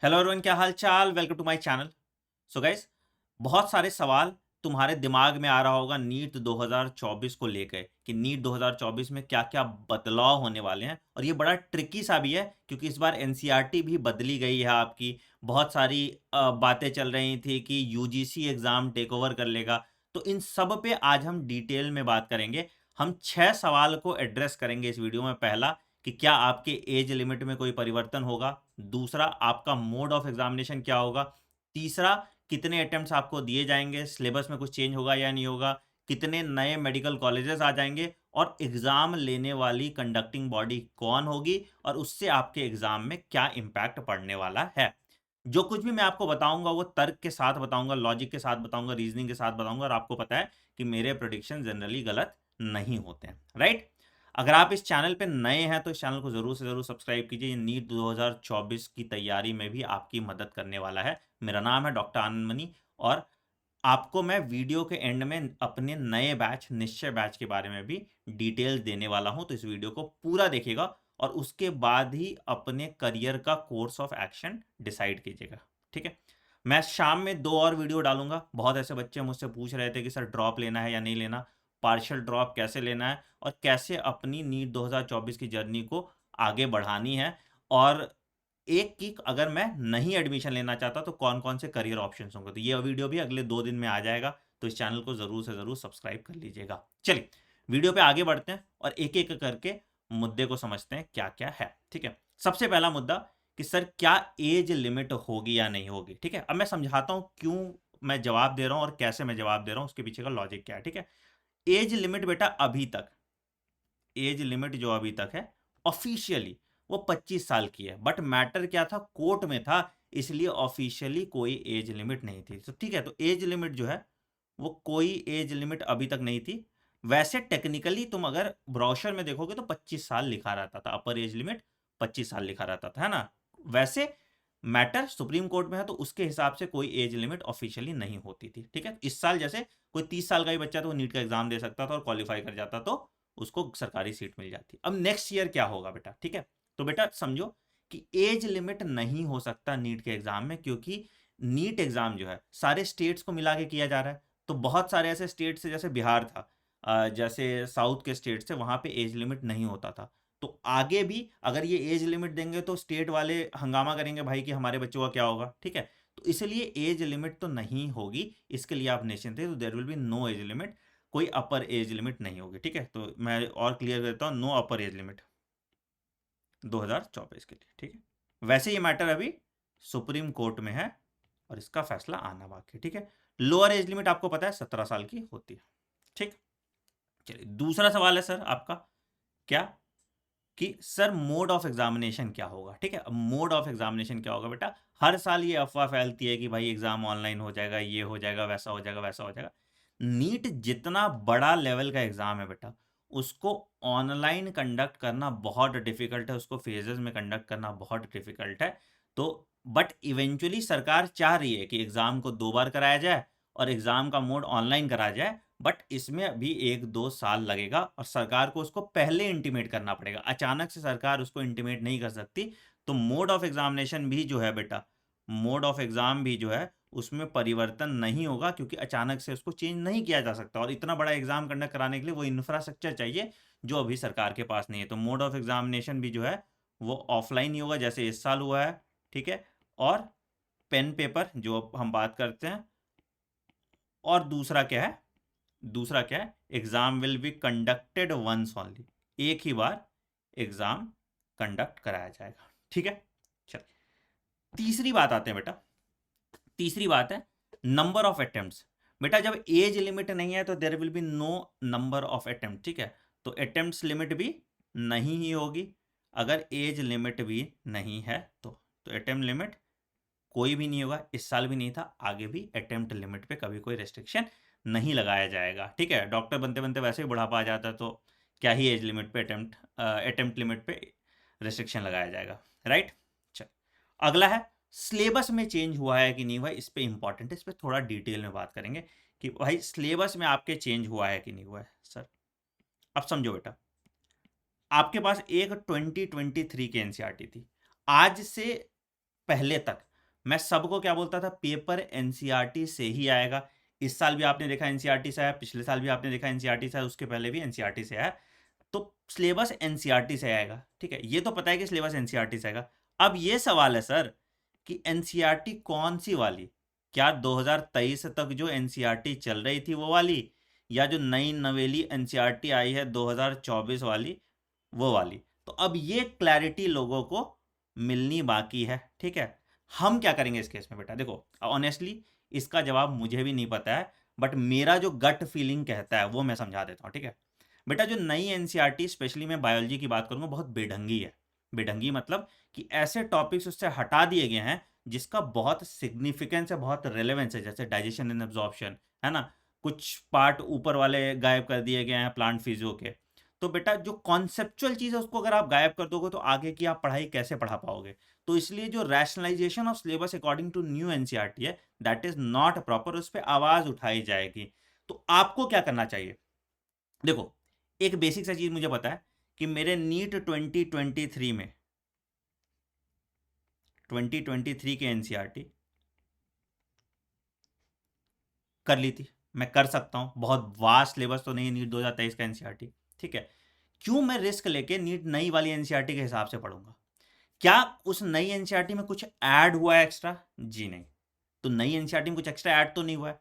Hello everyone, क्या हाल चाल। Welcome to my channel. So guys, बहुत सारे सवाल तुम्हारे दिमाग में आ रहा होगा नीट 2024 को लेकर कि नीट 2024 में क्या क्या बदलाव होने वाले हैं। और ये बड़ा ट्रिकी सा भी है क्योंकि इस बार एनसीईआरटी भी बदली गई है आपकी। बहुत सारी बातें चल रही थी कि यूजीसी एग्जाम टेक ओवर कर लेगा। तो इन सब पे आज हम डिटेल में बात करेंगे। हम 6 सवाल को एड्रेस करेंगे इस वीडियो में। पहला, कि क्या आपके एज लिमिट में कोई परिवर्तन होगा। दूसरा, आपका मोड ऑफ एग्जामिनेशन क्या होगा। तीसरा, कितने अटेम्प्ट्स आपको दिए जाएंगे, सिलेबस में कुछ चेंज होगा या नहीं होगा। कितने नए मेडिकल कॉलेजेस आ जाएंगे और एग्जाम लेने वाली कंडक्टिंग बॉडी कौन होगी और उससे आपके एग्जाम में क्या इंपैक्ट पड़ने वाला है। जो कुछ भी मैं आपको बताऊंगा वो तर्क के साथ बताऊंगा, लॉजिक के साथ बताऊंगा, रीजनिंग के साथ बताऊंगा। और आपको पता है कि मेरे प्रेडिक्शन जनरली गलत नहीं होते हैं, राइट। अगर आप इस चैनल पे नए हैं तो इस चैनल को जरूर से जरूर सब्सक्राइब कीजिए। ये नीट 2024 की तैयारी में भी आपकी मदद करने वाला है। मेरा नाम है डॉक्टर आनंद मनी और आपको मैं वीडियो के एंड में अपने नए बैच, निश्चय बैच के बारे में भी डिटेल्स देने वाला हूं। तो इस वीडियो को पूरा देखिएगा और उसके बाद ही अपने करियर का कोर्स ऑफ एक्शन डिसाइड कीजिएगा, ठीक है। मैं शाम में 2 और वीडियो डालूंगा। बहुत ऐसे बच्चे मुझसे पूछ रहे थे कि सर ड्रॉप लेना है या नहीं लेना, पार्शियल ड्रॉप कैसे लेना है और कैसे अपनी नीट 2024 की जर्नी को आगे बढ़ानी है। और एक की अगर मैं नहीं एडमिशन लेना चाहता तो कौन कौन से करियर ऑप्शंस होंगे, तो ये वीडियो भी अगले 2 दिन में आ जाएगा। तो इस चैनल को जरूर से जरूर सब्सक्राइब कर लीजिएगा। चलिए वीडियो पे आगे बढ़ते हैं और एक एक करके मुद्दे को समझते हैं क्या क्या है, ठीक है। सबसे पहला मुद्दा कि सर क्या एज लिमिट होगी या नहीं होगी, ठीक है। अब मैं समझाता हूं क्यों मैं जवाब दे रहा हूं और कैसे मैं जवाब दे रहा हूं, उसके पीछे का लॉजिक क्या है, ठीक है। एज लिमिट बेटा अभी तक, एज लिमिट जो अभी तक है ऑफिशियली वो 25 साल की है। बट मैटर क्या था, कोर्ट में था, इसलिए ऑफिशियली कोई एज लिमिट नहीं थी। तो ठीक है, तो एज लिमिट जो है वो कोई एज लिमिट अभी तक नहीं थी। वैसे टेक्निकली तुम अगर ब्रोशर में देखोगे तो 25 साल लिखा रहता था, अपर एज लिमिट 25 साल लिखा रहता था, है ना। वैसे मैटर सुप्रीम कोर्ट में है तो उसके हिसाब से कोई एज लिमिट ऑफिशियली नहीं होती थी, ठीक है। इस साल जैसे कोई 30 साल का ही बच्चा तो नीट का एग्जाम दे सकता था और क्वालिफाई कर जाता तो उसको सरकारी सीट मिल जाती। अब नेक्स्ट ईयर क्या होगा बेटा, ठीक है। तो बेटा समझो कि एज लिमिट नहीं हो सकता नीट के एग्जाम में, क्योंकि नीट एग्जाम जो है सारे स्टेट्स को मिला के किया जा रहा है। तो बहुत सारे ऐसे स्टेट्स है, जैसे बिहार था, जैसे साउथ के स्टेट्स थे, वहां पे एज लिमिट नहीं होता था। तो आगे भी अगर ये एज लिमिट देंगे तो स्टेट वाले हंगामा करेंगे भाई कि हमारे बच्चों का क्या होगा, ठीक है। तो इसलिए एज लिमिट तो नहीं होगी, इसके लिए आप निश्चिंत थे। तो there will be no age limit, कोई अपर एज लिमिट नहीं होगी, ठीक है। तो मैं और क्लियर करता हूं, नो अपर एज लिमिट 2024 के लिए, ठीक है। वैसे ये मैटर अभी सुप्रीम कोर्ट में है और इसका फैसला आना बाकी है, ठीक है। लोअर एज लिमिट आपको पता है 17 साल की होती है, ठीक। चलिए दूसरा सवाल है सर आपका, क्या कि सर मोड ऑफ एग्जामिनेशन क्या होगा, ठीक है। अब मोड ऑफ एग्जामिनेशन क्या होगा बेटा, हर साल ये अफवाह फैलती है कि भाई एग्जाम ऑनलाइन हो जाएगा, ये हो जाएगा, वैसा हो जाएगा, वैसा हो जाएगा। नीट जितना बड़ा लेवल का एग्जाम है बेटा, उसको ऑनलाइन कंडक्ट करना बहुत डिफिकल्ट है, उसको फेजेस में कंडक्ट करना बहुत डिफिकल्ट है। तो बट इवेंचुअली सरकार चाह रही है कि एग्जाम को 2 बार कराया जाए और एग्जाम का मोड ऑनलाइन कराया जाए। बट इसमें अभी 1-2 साल लगेगा और सरकार को उसको पहले इंटीमेट करना पड़ेगा, अचानक से सरकार उसको इंटीमेट नहीं कर सकती। तो मोड ऑफ एग्जामिनेशन भी जो है बेटा, मोड ऑफ एग्जाम भी जो है उसमें परिवर्तन नहीं होगा, क्योंकि अचानक से उसको चेंज नहीं किया जा सकता। और इतना बड़ा एग्जाम कंडक्ट कराने के लिए वो इंफ्रास्ट्रक्चर चाहिए जो अभी सरकार के पास नहीं है। तो मोड ऑफ एग्जामिनेशन भी जो है वो ऑफलाइन ही होगा, जैसे इस साल हुआ है, ठीक है। और पेन पेपर जो हम बात करते हैं। और दूसरा क्या है, दूसरा क्या है, exam will be conducted once only, एक ही बार एग्जाम कंडक्ट कराया जाएगा, ठीक है। चल तीसरी बात आते हैं बेटा, तीसरी बात है नंबर ऑफ अटेम्प्ट्स। बेटा जब एज लिमिट नहीं है तो there will be no number of attempt, ठीक है। तो अटेम्प्ट्स लिमिट भी नहीं ही होगी अगर एज लिमिट भी नहीं है तो अटेम्प्ट लिमिट कोई भी नहीं होगा। इस साल भी नहीं था, आगे भी अटेम्प्ट लिमिट पे कभी कोई रेस्ट्रिक्शन नहीं लगाया जाएगा, ठीक है। डॉक्टर बनते बनते वैसे ही बुढ़ापा आ जाता है, तो क्या ही एज लिमिट पे अटेम्प्ट लिमिट पे रेस्ट्रिक्शन लगाया जाएगा, राइट। चल अगला है, सिलेबस में चेंज हुआ है कि नहीं हुआ है, इस पे इंपॉर्टेंट है, इस पे थोड़ा डिटेल में बात करेंगे कि भाई सिलेबस में आपके चेंज हुआ है कि नहीं हुआ है सर। अब समझो बेटा, आपके पास एक 2023 की एनसीईआरटी थी, आज से पहले तक मैं सबको क्या बोलता था, पेपर एनसीईआरटी से ही आएगा। इस साल भी आपने देखा एनसीईआरटी से आया, पिछले साल भी आपने देखा एनसीईआरटी से आया, उसके पहले भी एनसीईआरटी से आया। तो सिलेबस एनसीईआरटी से आएगा, ठीक है, ये तो पता है कि सिलेबस एनसीईआरटी से आएगा। अब ये सवाल है सर कि एनसीईआरटी कौन सी वाली, क्या 2023 तक जो एनसीईआरटी चल रही थी वो वाली, या जो नई नवेली एनसीईआरटी आई है 2024 वाली, वो वाली। तो अब ये क्लैरिटी लोगों को मिलनी बाकी है, ठीक है। हम क्या करेंगे इस केस में बेटा, देखो ऑनेस्टली इसका जवाब मुझे भी नहीं पता है, बट मेरा जो गट फीलिंग कहता है वो मैं समझा देता हूँ, ठीक है। बेटा जो नई एनसीईआरटी, स्पेशली मैं बायोलॉजी की बात करूंगा, बहुत बेढंगी है। बेढंगी मतलब कि ऐसे टॉपिक्स उससे हटा दिए गए हैं जिसका बहुत सिग्निफिकेंस है, बहुत रेलेवेंस है, जैसे डाइजेशन एंड एब्जॉर्प्शन, है ना। कुछ पार्ट ऊपर वाले गायब कर दिए गए हैं प्लांट फिजियो के। तो बेटा जो कॉन्सेप्चुअल चीज है उसको अगर आप गायब कर दोगे तो आगे की आप पढ़ाई कैसे पढ़ा पाओगे। तो इसलिए जो rationalization of syllabus according to new NCERT है, दैट इज नॉट प्रॉपर, उस पर आवाज उठाई जाएगी। तो आपको क्या करना चाहिए, देखो एक बेसिक सा चीज मुझे पता है कि मेरे नीट 2023 के एनसीईआरटी कर ली थी, मैं कर सकता हूं, बहुत वास्ट सिलेबस तो नहीं है नीट 2023 का एनसीईआरटी, ठीक है। क्यों मैं रिस्क लेके नीट नई वाली एनसीईआरटी के हिसाब से पढ़ूंगा। क्या उस नई एनसीईआरटी में कुछ ऐड हुआ है एक्स्ट्रा, जी नहीं। तो नई एनसीईआरटी में कुछ एक्स्ट्रा ऐड तो नहीं हुआ है।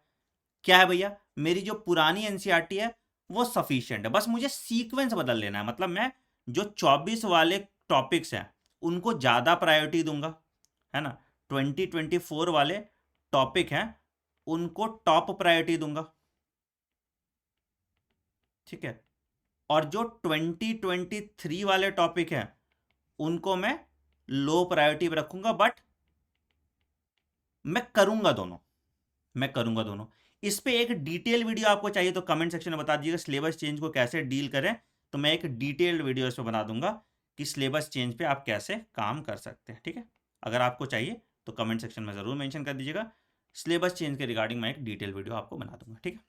क्या है भैया, मेरी जो पुरानी एनसीईआरटी है वो सफिशिएंट है, बस मुझे सीक्वेंस बदल लेना है। मतलब मैं जो 24 वाले टॉपिक्स हैं उनको ज्यादा प्रायोरिटी दूंगा, है ना। 2024 वाले टॉपिक हैं उनको टॉप प्रायोरिटी दूंगा, ठीक है। और जो 2023 वाले टॉपिक हैं उनको मैं लो प्रायोरिटी पे रखूंगा, बट मैं करूंगा दोनों, मैं करूंगा दोनों। इस पे एक डिटेल वीडियो आपको चाहिए तो कमेंट सेक्शन में बता दीजिएगा, सिलेबस चेंज को कैसे डील करें। तो मैं एक डिटेल्ड वीडियो इस पे बना दूंगा कि सिलेबस चेंज पे आप कैसे काम कर सकते हैं, ठीक है। अगर आपको चाहिए तो कमेंट सेक्शन में जरूर मेंशन कर दीजिएगा, सिलेबस चेंज के रिगार्डिंग मैं एक डिटेल वीडियो आपको बना दूंगा, ठीक है।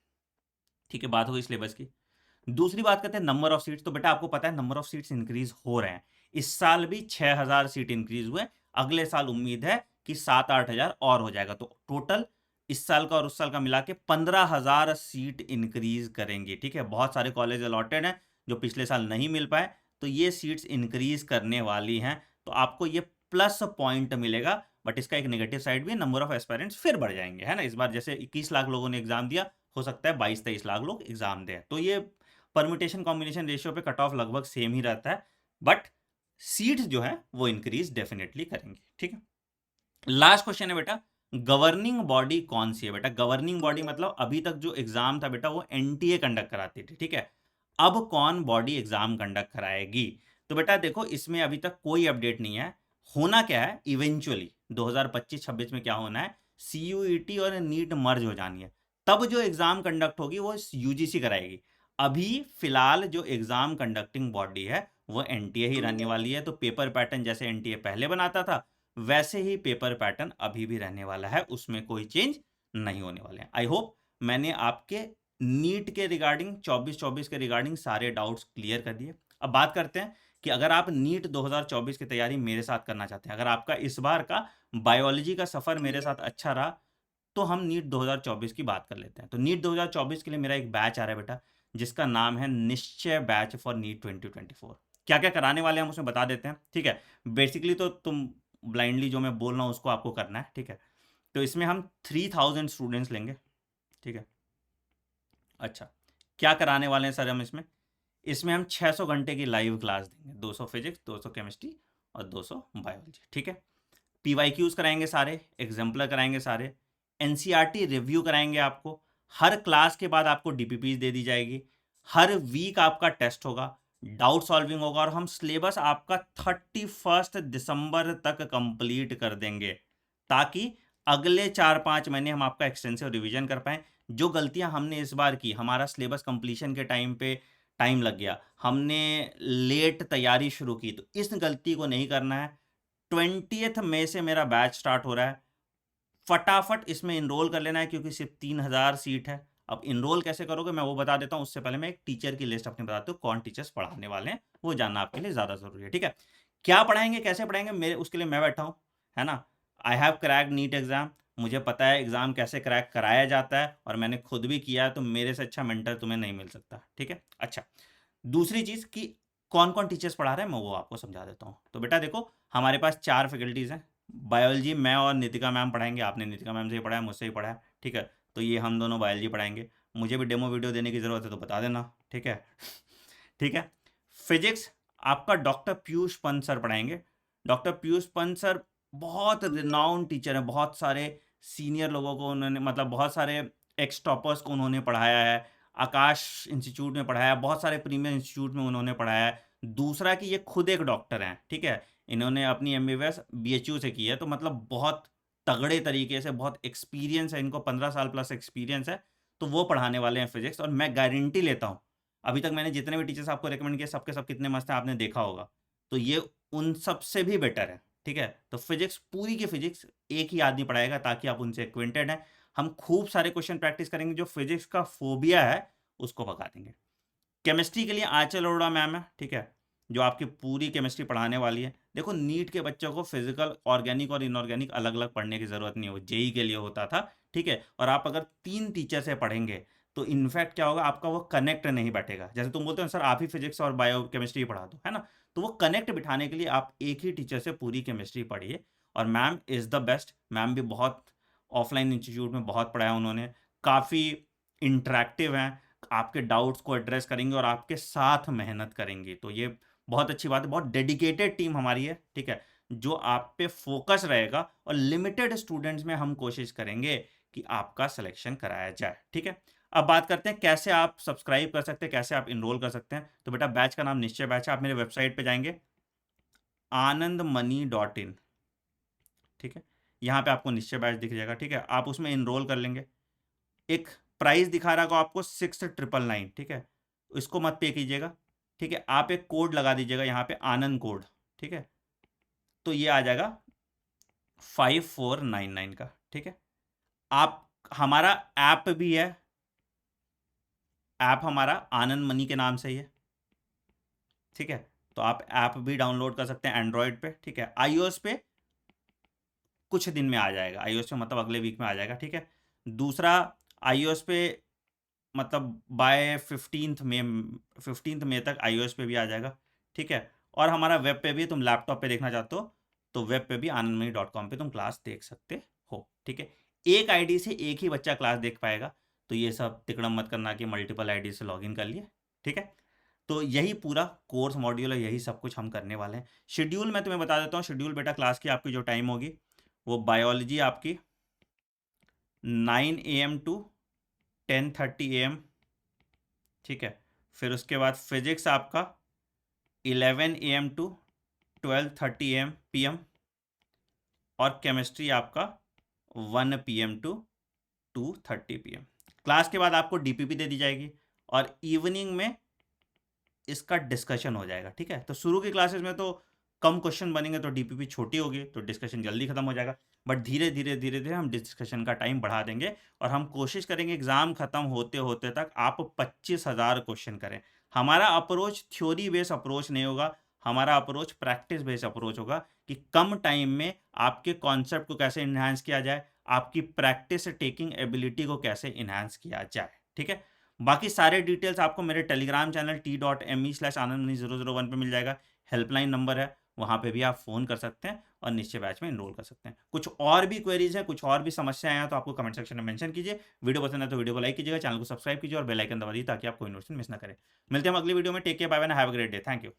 ठीक है, बात हो गई सिलेबस की। दूसरी बात करते हैं नंबर ऑफ सीट्स। तो बेटा आपको पता है नंबर ऑफ सीट्स इंक्रीज हो रहे हैं, इस साल भी 6000 सीट इंक्रीज हुए, अगले साल उम्मीद है कि 7-8 हजार और हो जाएगा। तो टोटल इस साल का और उस साल का मिला के 15,000 सीट इंक्रीज करेंगे, ठीक है। बहुत सारे कॉलेज अलॉटेड हैं जो पिछले साल नहीं मिल पाए, तो ये सीट्स इंक्रीज करने वाली हैं। तो आपको ये प्लस पॉइंट मिलेगा, बट इसका एक नेगेटिव साइड भी है, नंबर ऑफ एस्पायरेंट्स फिर बढ़ जाएंगे, है ना। इस बार जैसे 21 लाख लोगों ने एग्जाम दिया, हो सकता है 22-23 लाख लोग एग्जाम दें। तो ये परम्यूटेशन कॉम्बिनेशन रेशियो पे कट ऑफ लगभग सेम ही रहता है, बट सीट्स जो है वो इंक्रीज डेफिनेटली करेंगे, ठीक है। लास्ट क्वेश्चन है बेटा, गवर्निंग बॉडी कौन सी है। बेटा गवर्निंग बॉडी मतलब अभी तक जो एग्जाम था बेटा वो एनटीए कंडक्ट कराती थी, ठीक है। अब कौन बॉडी एग्जाम कंडक्ट कराएगी। तो बेटा देखो इसमें अभी तक कोई अपडेट नहीं है। होना क्या है, इवेंचुअली 2025-26 में क्या होना है, सीयूईटी और नीट मर्ज हो जानी है, तब जो एग्जाम कंडक्ट होगी वो यूजीसी कराएगी। अभी फिलहाल जो एग्जाम कंडक्टिंग बॉडी है वो एनटीए ही रहने वाली है। तो पेपर पैटर्न जैसे एनटीए पहले बनाता था वैसे ही पेपर पैटर्न अभी भी रहने वाला है, उसमें कोई चेंज नहीं होने वाले हैं। आई होप मैंने आपके नीट के रिगार्डिंग 24-24 के रिगार्डिंग सारे डाउट्स क्लियर कर दिए। अब बात करते हैं कि अगर आप नीट 2024 की तैयारी मेरे साथ करना चाहते हैं, अगर आपका इस बार का बायोलॉजी का सफर मेरे साथ अच्छा रहा, तो हम नीट 2024 की बात कर लेते हैं। तो नीट 2024 के लिए मेरा एक बैच आ रहा है बेटा, जिसका नाम है निश्चय बैच फॉर नीट 2024। क्या क्या कराने वाले हैं हम उसमें बता देते हैं, ठीक है। बेसिकली तो तुम ब्लाइंडली जो मैं बोल रहा हूँ उसको आपको करना है, ठीक है। तो इसमें हम 3000 स्टूडेंट्स लेंगे, ठीक है। अच्छा, क्या कराने वाले हैं सर हम इसमें, इसमें हम 600 घंटे की लाइव क्लास देंगे, 200 फिजिक्स, 200 केमिस्ट्री और 200 बायोलॉजी, ठीक है। पीवाईक्यूज कराएंगे सारे, एग्जाम्पलर कराएंगे सारे, एनसीईआरटी रिव्यू कराएंगे आपको, हर क्लास के बाद आपको डीपीपी दे दी जाएगी, हर वीक आपका टेस्ट होगा, डाउट सॉल्विंग होगा, और हम सिलेबस आपका 31 दिसंबर तक कंप्लीट कर देंगे, ताकि अगले 4-5 महीने हम आपका एक्सटेंसिव रिवीजन कर पाए। जो गलतियां हमने इस बार की, हमारा सिलेबस कंप्लीशन के टाइम पे टाइम लग गया, हमने लेट तैयारी शुरू की, तो इस गलती को नहीं करना है। 20 मई से मेरा बैच स्टार्ट हो रहा है, फटाफट इसमें इनरोल कर लेना है, क्योंकि सिर्फ 3000 सीट है। अब इनरोल कैसे करोगे मैं वो बता देता हूं, उससे पहले मैं एक टीचर की लिस्ट अपनी बताता हूँ, कौन टीचर्स पढ़ाने वाले हैं, वो जानना आपके लिए ज्यादा जरूरी है, ठीक है। क्या पढ़ाएंगे कैसे पढ़ाएंगे मेरे, उसके लिए मैं बैठा हूँ, है ना। I have cracked NEET exam, मुझे पता है एग्ज़ाम कैसे क्रैक कराया जाता है और मैंने खुद भी किया है, तो मेरे से अच्छा मेंटर तुम्हें नहीं मिल सकता, ठीक है? अच्छा, दूसरी चीज़ कि कौन-कौन टीचर्स पढ़ा रहे हैं, मैं वो आपको समझा देता हूँ। तो बेटा देखो, हमारे पास 4 फैकल्टीज़ हैं। बायोलॉजी मैं और नितिका मैम पढ़ाएँगे, आपने नितिका मैम से ही पढ़ा है, मुझसे ही पढ़ा है, ठीक है? तो ये हम दोनों बायोलॉजी पढ़ाएँगे। मुझे भी डेमो वीडियो देने की ज़रूरत है तो बता देना, ठीक है? ठीक है? फिज़िक्स आपका डॉक्टर पीयूष पंत सर पढ़ाएँगे। डॉक्टर पीयूष पंत सर बहुत रिनाउंड टीचर हैं, बहुत सारे सीनियर लोगों को उन्होंने मतलब बहुत सारे एक्स टॉपर्स को उन्होंने पढ़ाया है। आकाश इंस्टीट्यूट में पढ़ाया है, बहुत सारे प्रीमियर इंस्टीट्यूट में उन्होंने पढ़ाया है। दूसरा कि ये खुद एक डॉक्टर हैं, ठीक है? इन्होंने अपनी एमबीबीएस बीएचयू से की है, तो मतलब बहुत तगड़े तरीके से बहुत एक्सपीरियंस है इनको, 15 साल प्लस एक्सपीरियंस है, तो वो पढ़ाने वाले हैं फिज़िक्स और मैं गारंटी लेता हूँ, अभी तक मैंने जितने भी टीचर्स आपको रिकमेंड किए, सब के सब कितने मस्त हैं आपने देखा होगा। तो ये उन सब से भी बेटर है, ठीक है? तो फिज़िक्स पूरी की फिज़िक्स एक ही आदमी पढ़ाएगा ताकि आप उनसे एक्विंटेड हैं। हम खूब सारे क्वेश्चन प्रैक्टिस करेंगे, जो फिज़िक्स का फ़ोबिया है, उसको भगा देंगे। केमिस्ट्री के लिए आंचल अरोड़ा मैम है, ठीक है? जो आपकी पूरी केमिस्ट्री पढ़ाने वाली है। देखो नीट के बच्चों को फिज़िकल, ऑर्गेनिक और इनऑर्गेनिक अलग-अलग पढ़ने की ज़रूरत नहीं है, वो जेईई के लिए होता था, ठीक है? और आप अगर 3 टीचर से पढ़ेंगे, तो इनफैक्ट क्या होगा, आपका वो कनेक्ट नहीं बैठेगा। जैसे तुम बोलते हो सर आप ही फिज़िक्स और बायो केमिस्ट्री पढ़ा दो, है ना? तो वो कनेक्ट बिठाने के लिए आप एक ही टीचर से पूरी केमिस्ट्री पढ़िए और ma'am is the best. Ma'am भी बहुत ऑफलाइन इंस्टीट्यूट में बहुत पढ़ाया उन्होंने, काफ़ी इंटरैक्टिव हैं। आपके डाउट्स को एड्रेस करेंगे और आपके साथ मेहनत करेंगी। तो ये बहुत अच्छी बात है, बहुत डेडिकेटेड टीम हमारी है, ठीक है? जो आप पे फ़ोकस रहेगा और लिमिटेड स्टूडेंट्स में हम कोशिश करेंगे कि आपका सिलेक्शन कराया जाए, ठीक है? अब बात करते हैं कैसे आप सब्सक्राइब कर सकते हैं, कैसे आप एनरोल कर सकते हैं। तो बेटा बैच का नाम निश्चय बैच है, आप मेरे वेबसाइट पे जाएँगे anandmoney.in, ठीक है? यहाँ पे आपको निश्चय बैच दिख जाएगा, ठीक है? आप उसमें एनरोल कर लेंगे। एक प्राइस दिखा रहा होगा आपको 6999, ठीक है? इसको मत पे कीजिएगा, ठीक है? आप एक कोड लगा दीजिएगा यहाँ पे आनंद कोड, ठीक है? तो ये आ जाएगा 5499 का, ठीक है? आप हमारा ऐप भी है, ऐप हमारा आनंद मनी के नाम से ही है, ठीक है? तो आप ऐप भी डाउनलोड कर सकते हैं एंड्रॉयड पे, ठीक है? आईओएस पे कुछ दिन में आ जाएगा, आईओएस पे मतलब अगले वीक में आ जाएगा, ठीक है? दूसरा आईओएस पे मतलब बाय 15th मई तक आईओएस पे भी आ जाएगा, ठीक है? और हमारा वेब पे भी, तुम लैपटॉप पे देखना चाहते हो, तो वेब पे भी anandmani.com पे तुम क्लास देख सकते हो, ठीक है? एक आईडी से एक ही बच्चा क्लास देख पाएगा, तो ये सब तिकड़म मत करना कि मल्टीपल आईडी से लॉगिन कर लिए, ठीक है? तो यही पूरा कोर्स मॉड्यूल है, यही सब कुछ हम करने वाले हैं। शेड्यूल मैं तुम्हें बता देता हूँ, शेड्यूल बेटा क्लास की आपकी जो टाइम होगी, वो बायोलॉजी आपकी 9 AM टू 10:30 AM, ठीक है? फिर उसके बाद फिजिक्स आपका 11 AM टू 12:30 PM और केमिस्ट्री आपका 1 PM टू 2:30 PM। क्लास के बाद आपको डीपीपी दे दी जाएगी और इवनिंग में इसका डिस्कशन हो जाएगा, ठीक है? तो शुरू की क्लासेस में तो कम क्वेश्चन बनेंगे, तो डीपीपी छोटी होगी, तो डिस्कशन जल्दी खत्म हो जाएगा। बट धीरे-धीरे हम डिस्कशन का टाइम बढ़ा देंगे और हम कोशिश करेंगे एग्ज़ाम खत्म होते-होते तक आप 25,000 क्वेश्चन करें। हमारा अप्रोच थ्योरी बेस्ड अप्रोच नहीं होगा, हमारा अप्रोच प्रैक्टिस बेस्ड अप्रोच होगा कि कम टाइम में आपके कॉन्सेप्ट को कैसे एनहांस किया जाए, आपकी प्रैक्टिस टेकिंग एबिलिटी को कैसे एनहांस किया जाए, ठीक है? बाकी सारे डिटेल्स आपको मेरे टेलीग्राम चैनल t.me/anandmani001 पे मिल जाएगा। हेल्पलाइन नंबर है, वहाँ पे भी आप फ़ोन कर सकते हैं और निश्चय बैच में एनरोल कर सकते हैं। कुछ और भी क्वेरीज़ हैं, कुछ और भी समस्याएँ हैं, तो आपको कमेंट सेक्शन में मेंशन कीजिए। वीडियो पसंद है तो वीडियो को लाइक कीजिएगा, चैनल को सब्सक्राइब कीजिए और बेल आइकन दबा दीजिए ताकि आप कोई नोटिफिकेशन मिस ना करें। मिलते हैं हम अगली वीडियो में। Take care, bye bye, have a great day. Thank you.